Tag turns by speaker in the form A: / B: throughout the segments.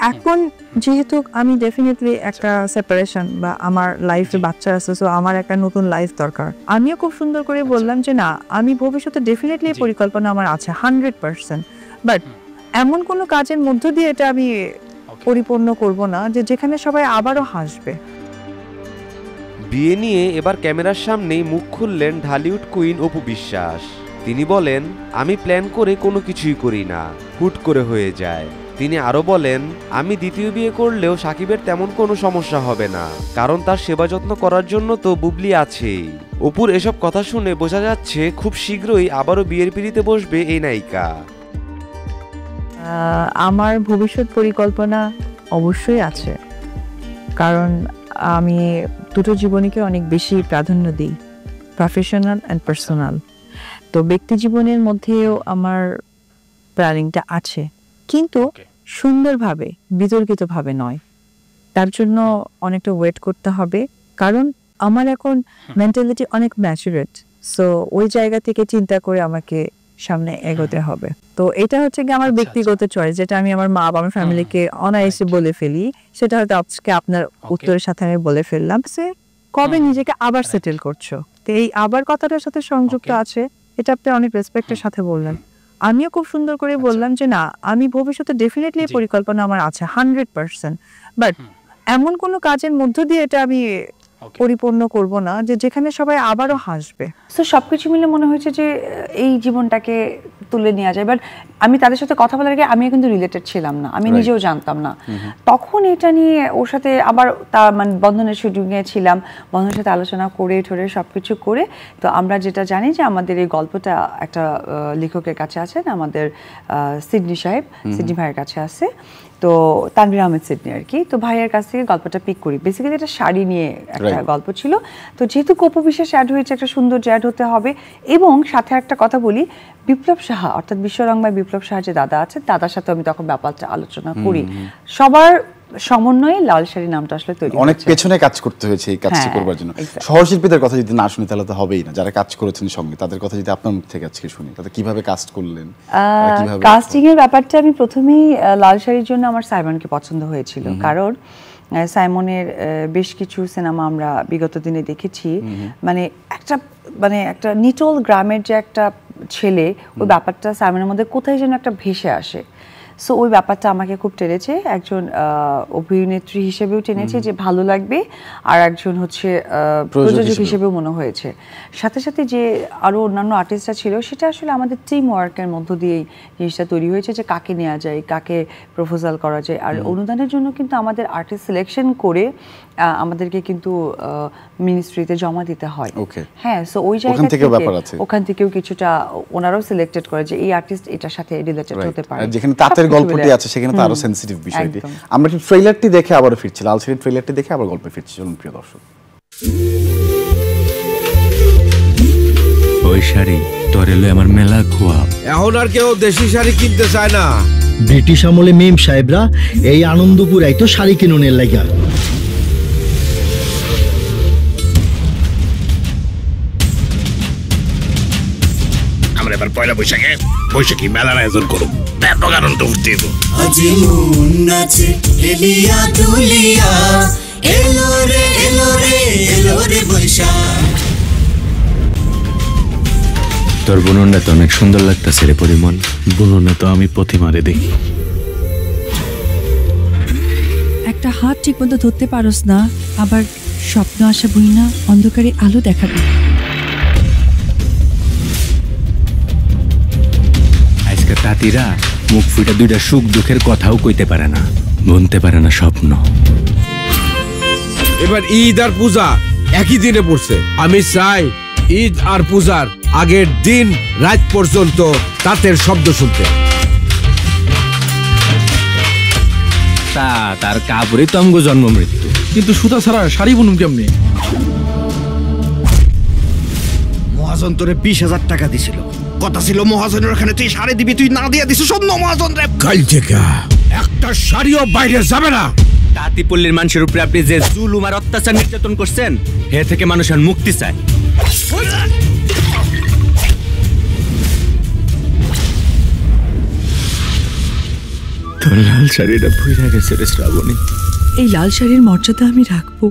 A: এখন যেহেতু আমি ডেফিনেটলি একটা সেপারেশন বা আমার লাইফে বাচ্চা আছে, সো আমার একটা নতুন লাইফ দরকার। আমিও খুব সুন্দর করে বললাম যে না, আমি ভবিষ্যতে ডেফিনেটলি পরিকল্পনা আমার আছে 100%, বাট এমন কোনো কাজের মধ্য দিয়ে এটা আমি পরিপূর্ণ করব না যেখানে সবাই আবারও হাসবে।
B: বিয়ে নিয়ে এবার ক্যামেরার সামনেই মুখ খুললেন ঢালিউড কুইন অপু বিশ্বাস। তিনি বলেন, আমি প্ল্যান করে কোনো কিছুই করি না, হুট করে হয়ে যায়। তিনি আরো বলেন, আমি দ্বিতীয় বিয়ে করলেও সাকিবের তেমন কোনো সমস্যা হবে না, কারণ তার সেবা যত্ন করার জন্য তো বুবলি আছেই। অপুর এসব কথা শুনে বোঝা যাচ্ছে খুব শীঘ্রই আবারও বিয়ের পিঁড়িতে বসবে এই নায়িকা।
A: আমার ভবিষ্যৎ পরিকল্পনা অবশ্যই আছে, কারণ আমি দুটো জীবনীকে অনেক বেশি প্রাধান্য দিই, প্রফেশনাল অ্যান্ড পার্সোনাল। তো ব্যক্তি জীবনের মধ্যেও আমার প্ল্যানিংটা আছে, কিন্তু সুন্দরভাবে, বিতর্কিতভাবে নয়। তার জন্য অনেকটা ওয়েট করতে হবে, কারণ আমার এখন মেন্টালিটি অনেক ম্যাচুরেট। সো ওই জায়গা থেকে চিন্তা করে আমাকে সামনে এগোতে হবে। তো এটা হচ্ছে কি আমার ব্যক্তিগত চয়েস, যেটা আমি আমার মা বা আমার ফ্যামিলিকে অনায়াসে বলে ফেলি, সেটা হয়তো আজকে আপনার উত্তরের সাথে আমি বলে ফেললাম। সে কবে নিজেকে আবার সেটেল করছো, তো এই আবার কথাটার সাথে সংযুক্ত আছে, এটা আপনি অনেক রেসপেক্টের সাথে বললেন। আমিও খুব সুন্দর করে বললাম যে না, আমি ভবিষ্যতে ডেফিনেটলি পরিকল্পনা আমার আছে 100%, বাট এমন কোনো কাজের মধ্য দিয়ে এটা আমি পরিপূর্ণ করব না যেখানে সবাই আবারও হাসবে।
C: সো সবকিছু মিলে মনে হয়েছে যে এই জীবনটাকে তুলে নেওয়া যায়। বাট আমি তাদের সাথে কথা বলার আগে আমিও কিন্তু রিলেটেড ছিলাম না, আমি নিজেও জানতাম না। তখন এটা নিয়ে ওর সাথে আবার তার মানে বন্ধনের শুটিংয়ে ছিলাম, বন্ধনের সাথে আলোচনা করে ঠোরে সবকিছু করে, তো আমরা যেটা জানি যে আমাদের এই গল্পটা একটা লেখকের কাছে আছে, আমাদের সিডনি সাহেব, সিডনি ভাইয়ের কাছে আছে, তো তানভীর আহমেদ সিডনি আর কি। তো ভাইয়ের কাছ থেকে গল্পটা পিক করি। বেসিক্যালি এটা শাড়ি নিয়ে একটা গল্প ছিল। তো যেহেতু অপু বিশ্বাস অ্যাড হয়েছে, একটা সুন্দর অ্যাড হতে হবে। এবং সাথে একটা কথা বলি, বিপ্লব সাহা অর্থাৎ বিশ্বরংময় বিপ্লব সাহা যে দাদা আছে, দাদার সাথে আমি তখন ব্যাপারটা আলোচনা করি। সবার সমন্বয়ে লাল শাড়ি নামটা আসলে তৈরি হয়েছে।
D: অনেক পেছনে কাজ করতে হয়েছে এই কাজটি করবার জন্য। সহশিল্পীদের কথা যদি না শুনি তাহলে তো হবেই না, যারা কাজ করেছেন সঙ্গে তাদের কথা যদি আপনার মুখ থেকে আজকে শুনি, তাহলে কিভাবে কাস্ট করলেন?
C: কাস্টিং এর ব্যাপারটা আমি প্রথমেই লাল শাড়ির জন্য আমার সাইমনকে পছন্দ হয়েছিল, কারণ সাইমনের বেশ কিছু সিনেমা আমরা বিগত দিনে দেখেছি, মানে একটা নিটল গ্রামের যে একটা ছেলে, ওই ব্যাপারটা সাইমনের মধ্যে কোথায় যেন একটা ভেসে আসে। সো ওই ব্যাপারটা আমাকে খুব টেনেছে, একজন অভিনেত্রী হিসেবেও টেনেছে যে ভালো লাগবে, আর একজন হচ্ছে প্রযোজক হিসেবেও মনে হয়েছে। সাথে সাথে যে আরও অন্যান্য আর্টিস্টরা ছিল, সেটা আসলে আমাদের টিম ওয়ার্কের মধ্য দিয়েই জিনিসটা তৈরি হয়েছে, যে কাকে নেওয়া যায়, কাকে প্রপোজাল করা যায়। আর অনুদানের জন্য কিন্তু আমাদের আর্টিস্ট সিলেকশন করে আমাদেরকে কিন্তু মিনিস্ট্রিতে জমা দিতে হয়। হ্যাঁ, সো ওই জায়গা থেকে ওখান থেকেও কিছুটা ওনারাও সিলেক্টেড করে যে এই আর্টিস্ট এটার সাথে রিলেটেড হতে পারে।
D: যেখানে তাঁতের গল্পটি আছে সেখানে তো আরো সেনসিটিভ বিষয়টি। আমরা একটু ট্রেলারটি দেখে আবার ফিরছি, লাল শাড়ির ট্রেলারটি দেখে আবার গল্পে ফিরছি। চলুন প্রিয় দর্শক।
E: ওই শাড়ি তোর এলো আমার মেলা খোয়া।
F: এখন আর কেউ দেশি শাড়ি কিনতে চায় না।
G: ব্রিটিশ আমলে মেম সাহেবরা এই আনন্দপুর আইতো শাড়ি কিনুনের লাগা।
F: আমরা এবার পয়লা বৈশাখে বৈশাখী মেলার আয়োজন করব, ব্যাপক আনন্দ উঠতে দেব।
H: আজি মন নাচে এলিয়া দুলিয়া, এলো রে এলো রে এলো রে বৈশাখ।
E: তোর বুননটা তো অনেক সুন্দর লাগতেছে রে পরিমল। বুননে তো আমি প্রতিমারে দেখি।
I: একটা হাত ঠিক মতো ধরতে পারোস না, আবার স্বপ্ন আসা বই না অন্ধকারে আলো দেখাবি।
E: আজকে তাঁতিরা মুখ ফুটা দুইটা সুখ দুঃখের কথাও কইতে পারে না, বুনতে পারে না স্বপ্ন।
F: এবার ঈদ আর পূজা একই দিনে পড়ছে। আমি চাই ঈদ আর পূজার আগের দিন রাত পর্যন্ত তাঁতের শব্দ শুনতে।
E: তার কাপড়ে তো আমগো জন্ম মৃত্যু,
G: কিন্তু সুতা ছাড়া শাড়ি বুনুম কেমনি?
F: মহাজন তোরে 20,000 টাকা দিছিল, কথা ছিল মহাজনের ওখানে তুই শাড়ি দিবি, তুই না দিয়ে দিছিস অন্য মহাজন রে। কাল থেকে একটা শাড়িও বাইরে যাবে না।
E: তাঁতিপল্লীর মানুষের উপরে আপনি যে জুলুম আর অত্যাচার নির্যাতন করছেন, এ থেকে মানুষের মুক্তি চায়। তোর লাল শাড়িটা ভুইরা গেছে রে শ্রাবণী।
I: এই লাল শাড়ির মর্যাদা আমি রাখবো।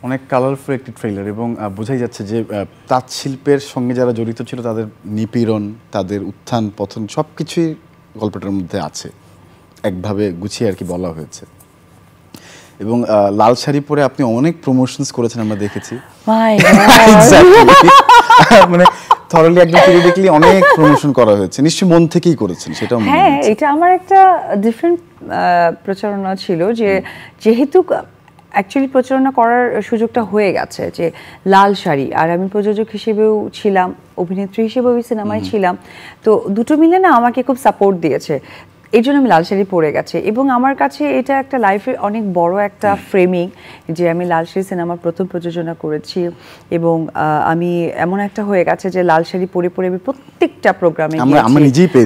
D: অনেক কালারফুল একটি ট্রেলার এবং বোঝাই যাচ্ছে যে তাঁত শিল্পের সঙ্গে যারা জড়িত ছিল তাদের নিপীড়ন, তাদের উত্থান পতন সব কিছুই গল্পটার মধ্যে আছে, একভাবে গুছিয়ে আর কি বলা হয়েছে। এবং লাল শাড়ি পরে আপনি অনেক প্রমোশনস করেছেন আমরা দেখেছি। মানে থরলি একদম পিরিয়ডিকলি অনেক প্রমোশন করা হয়েছে, নিশ্চয়ই মন থেকেই করেছেন সেটা?
C: হ্যাঁ, এটা আমার একটা ডিফারেন্ট প্রচারণা ছিল যে যেহেতু অ্যাকচুয়ালি প্রচারণা করার সুযোগটা হয়ে গেছে যে লাল শাড়ি, আর আমি প্রযোজক হিসেবেও ছিলাম, অভিনেত্রী হিসেবেও ওই সিনেমায় ছিলাম, তো দুটো মিলে না আমাকে খুব সাপোর্ট দিয়েছে, এই জন্য আমি লাল শাড়ি পরে গেছে। এবং আমার কাছে এটা একটা লাইফের অনেক বড় একটা ফ্রেমিং যে আমি লাল শাড়ি সিনেমার প্রথম প্রযোজনা করেছি এবং আমি এমন একটা হয়ে গেছে যে লাল শাড়ি পরে পরে আমি প্রত্যেকটা প্রোগ্রামে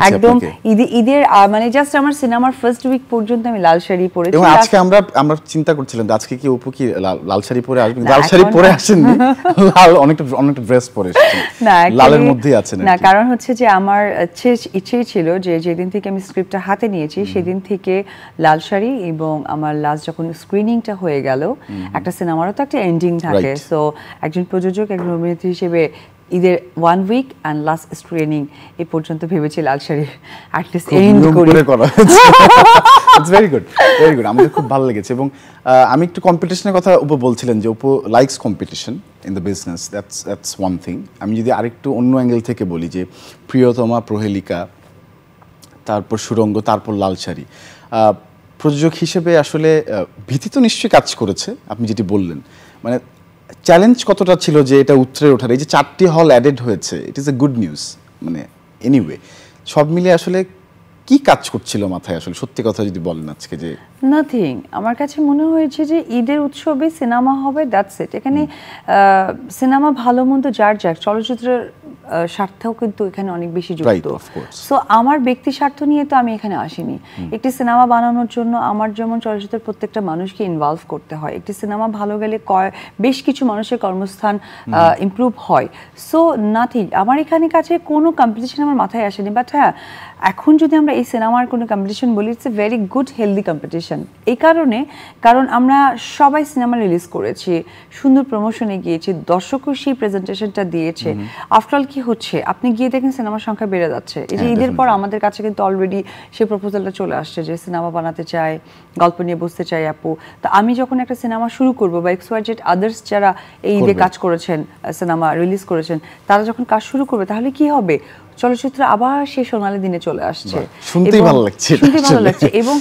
C: একদম ঈদের মানে জাস্ট আমার সিনেমার ফার্স্ট উইক পর্যন্ত আমি লাল শাড়ি পরেছি।
D: এবং আজকে আমরা চিন্তা করছিলাম আজকে কি অপু কি লাল শাড়ি পরে আসবেন? লাল শাড়ি পরে আসেননি, লাল অনেকটা ড্রেস পরে এসেছেন, লালের মধ্যেই আছেন
C: না? কারণ হচ্ছে যে আমার ইচ্ছেই ছিল যে যেদিন থেকে আমি স্ক্রিপ্টটা হাতে নিয়েছি সেদিন থেকে লাল শাড়ি, এবং আমার লাস্ট যখন স্ক্রিনিংটা হয়ে গেল, একটা সিনেমারও তো একটা এন্ডিং থাকে, সো একজন প্রযোজক একজন অভিনেত্রী হিসেবে ঈদের 1 উইক অ্যান্ড লাস্ট স্ক্রিনিং এই পর্যন্ত ভেবেছি লাল শাড়ি অ্যাটলিস্ট এন্ড
D: করা হয়েছে। It's very good, very good, আমাদের খুব ভালো লেগেছে। এবং আমি একটু কম্পিটিশনের কথা উপর বলছিলেন যে উপর likes competition in the business, that's one thing. আমি যদি আরেকটু অন্য অ্যাঙ্গেল থেকে বলি যে প্রিয়তমা, প্রহেলিকা, তারপর সুরঙ্গ, তারপর লাল শাড়ি, প্রযোজক হিসেবে আসলে ভীতি তো নিশ্চয়ই কাজ করেছে, আপনি যেটি বললেন, মানে চ্যালেঞ্জ কতটা ছিল যে এটা উতরে ওঠার? এই যে 4টি হল অ্যাডেড হয়েছে, it is a good news. মানে এনিওয়ে সব মিলিয়ে আসলে কি কাজ করছিল মাথায় আসলে, সত্যি কথা যদি বলেন আজকে? যে
C: নাথিং, আমার কাছে মনে হয়েছে যে ঈদের উৎসবে সিনেমা হবে, দ্যাটস ইট। এখানে সিনেমা ভালো মন্দ যার যাক, চলচ্চিত্রের স্বার্থও কিন্তু এখানে অনেক বেশি যুক্ত। সো আমার ব্যক্তি স্বার্থ নিয়ে তো আমি এখানে আসিনি। একটি সিনেমা বানানোর জন্য আমার যেমন চলচ্চিত্রের প্রত্যেকটা মানুষকে ইনভলভ করতে হয়, একটি সিনেমা ভালো গেলে বেশ কিছু মানুষের কর্মস্থান ইমপ্রুভ হয়। সো নাথিং, আমার এখানে কাছে কোনো কম্পিটিশন আমার মাথায় আসেনি। বাট হ্যাঁ, এখন যদি আমরা এই সিনেমার কোনো কম্পিটিশন বলি, it's a very good healthy competition. এই কারণ আমরা সবাই সিনেমা রিলিজ করেছি, সুন্দর প্রমোশনে গিয়েছি, দর্শকও সেই প্রেজেন্টেশনটা দিয়েছে। আফটারঅল কি হচ্ছে, আপনি গিয়ে দেখেন সিনেমার সংখ্যা বেড়ে যাচ্ছে। এই যে ঈদের পর আমাদের কাছে কিন্তু অলরেডি সেই প্রপোজালটা চলে আসছে যে সিনেমা বানাতে চাই, গল্প নিয়ে বসতে চাই আপু। তো আমি যখন একটা সিনেমা শুরু করবো, বা XYZ আদার্স যারা এই ঈদে কাজ করেছেন, সিনেমা রিলিজ করেছেন, তারা যখন কাজ শুরু করবে, তাহলে কি হবে, চলচ্চিত্র আবার সেই সোনালী দিনে চলে আসছে।
D: শুনতেই ভালো লাগছে।
C: এবং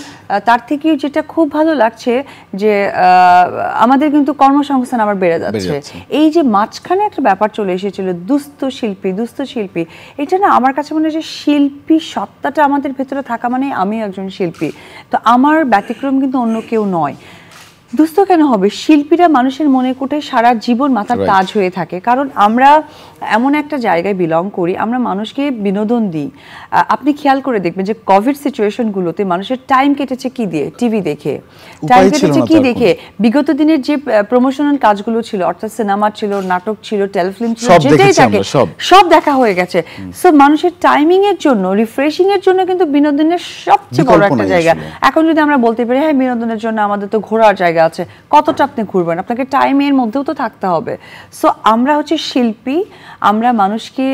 C: তার থেকেও যেটা খুব ভালো লাগছে যে আমাদের কিন্তু কর্মসংস্থান আবার বেড়ে যাচ্ছে। এই যে মাঝখানে একটা ব্যাপার চলে এসেছিল দুস্থ শিল্পী, এটা না আমার কাছে মনে হয় যে শিল্পী সত্তাটা আমাদের ভেতরে থাকা মানে আমি একজন শিল্পী, তো আমার ব্যতিক্রম কিন্তু অন্য কেউ নয়। দুস্থ কেন হবে? শিল্পীরা মানুষের মনে কোটে সারা জীবন মাথার তাজ হয়ে থাকে, কারণ আমরা এমন একটা জায়গায় বিলং করি, আমরা মানুষকে বিনোদন দিই। আপনি খেয়াল করে দেখবেন যে কোভিড সিচুয়েশনগুলোতে মানুষের টাইম কেটেছে কি দিয়ে? টিভি দেখে। টাইম কেটেছে কি দেখে? বিগত দিনের যে প্রমোশনাল কাজগুলো ছিল, অর্থাৎ সিনেমা ছিল, নাটক ছিল, টেলিফিল্ম ছিল, যেটাই থাকে সব দেখা হয়ে গেছে। সো মানুষের টাইমিং এর জন্য, রিফ্রেশিং এর জন্য কিন্তু বিনোদনের সবচেয়ে বড় একটা জায়গা। এখন যদি আমরা বলতে পারি হ্যাঁ বিনোদনের জন্য আমাদের তো ঘোরার জায়গা আছে, কতটা আপনি ঘুরবেন, আপনাকে টাইমের মধ্যেও তো থাকতে হবে। সো আমরা হচ্ছে শিল্পী, আমরা মানুষকে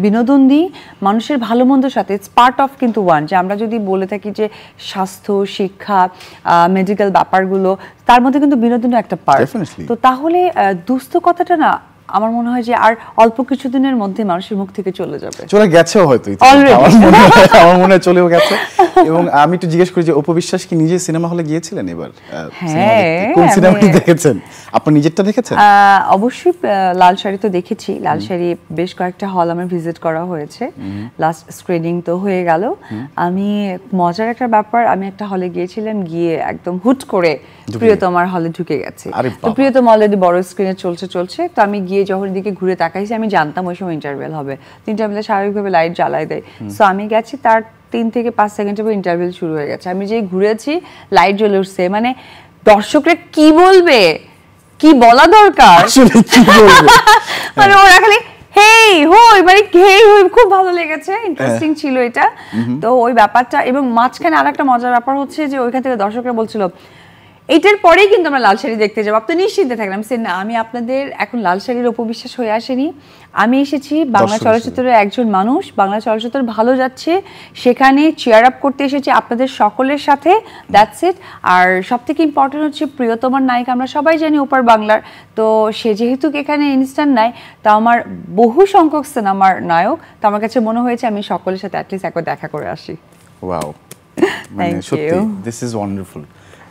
C: বিনোদন দিই মানুষের ভালো মন্দর সাথে, ইটস পার্ট অফ কিন্তু ওয়ান। যে আমরা যদি বলে থাকি যে স্বাস্থ্য, শিক্ষা, মেডিকেল ব্যাপারগুলো, তার মধ্যে কিন্তু বিনোদনও একটা পার্ট। তো তাহলে দুস্থ কথাটা না আমার মনে হয় যে আর অল্প কিছুদিনের মধ্যে মানুষের মুখ থেকে চলে
D: গেছেও হয়তো, আমার মনে হয় চলেও গেছে। এবং আমি একটু জিজ্ঞেস করি যে অপু বিশ্বাস কি নিজে সিনেমা হলে গিয়েছিলেন এবার? কোন সিনেমাটি দেখেছেন? আপনি নিজেরটা দেখেছেন?
C: অবশ্যই লাল শাড়ি তো দেখেছি। লাল শাড়ি বেশ কয়েকটা হল আমার ভিজিট করা হয়েছে, লাস্ট স্ক্রিনিং তো হয়ে গেল। আমি মজার একটা ব্যাপার, আমি একটা হলে গিয়েছিলাম, গিয়ে একদম হুট করে প্রিয়তমার হলে ঢুকে গেছে। তো প্রিয়তমা অলরেডি বড় স্ক্রিনে চলছে, তো আমি গিয়ে যখন দিকে ঘুরে তাকাইছি, আমি জানতাম ওই সময় ইন্টারভেল হবে, ইন্টারভেলে স্বাভাবিকভাবে লাইট জ্বালায় দেয়। সো আমি গেছি, তার 3 থেকে 5 সেকেন্ডের পর ইন্টারভেল শুরু হয়ে গেছে। আমি যেই ঘুরেছি লাইট জ্বলে উঠছে, মানে দর্শকরা কি বলবে, কি বলা দরকার, মানে ওরা খালি হেই হই মানে হেই হই খুব ভালো লেগেছে, ইন্টারেস্টিং ছিল এটা। তো ওই ব্যাপারটা, এবং মাঝখানে আরেকটা মজার ব্যাপার হচ্ছে যে ওইখান থেকে দর্শকরা বলছিল এটার পরেই কিন্তু আমরা লাল শাড়ি দেখতে যাবো, আপনি নিশ্চিন্তে থাকলাম। না, আমি আপনাদের এখন লাল শাড়ির অপবিশ্বাস হয়ে আসেনি, আমি এসেছি বাংলা চলচ্চিত্রের একজন মানুষ, বাংলা চলচ্চিত্র ভালো যাচ্ছে সেখানে চেয়ার আপ করতে এসেছি আপনাদের সকলের সাথে, দ্যাটস ইট। আর সব থেকে ইম্পর্টেন্ট হচ্ছে প্রিয়তমার নায়িকা আমরা সবাই জানি ওপার বাংলার, তো সে যেহেতু এখানে ইনস্ট্যান্ট নাই, তা আমার বহু সংখ্যক সিনেমার নায়ক, তো আমার কাছে মনে হয়েছে আমি সকলের সাথে অ্যাটলিস্ট একবার দেখা করে আসি।
D: ওয়াও, মানে সত্যি দিস ইজ ওয়ান্ডারফুল।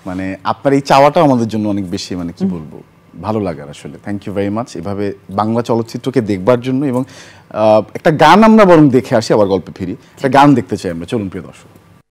D: মানে আপনার এই চাওয়াটা আমাদের জন্য অনেক বেশি, মানে কি বলবো, ভালো লাগার আসলে। থ্যাংক ইউ ভেরি মাচ এভাবে বাংলা চলচ্চিত্রকে দেখবার জন্য। এবং একটা গান আমরা বরং দেখে আসি, আবার গল্পে ফিরি। একটা গান দেখতে চাই আমরা, চলুন প্রিয় দর্শক।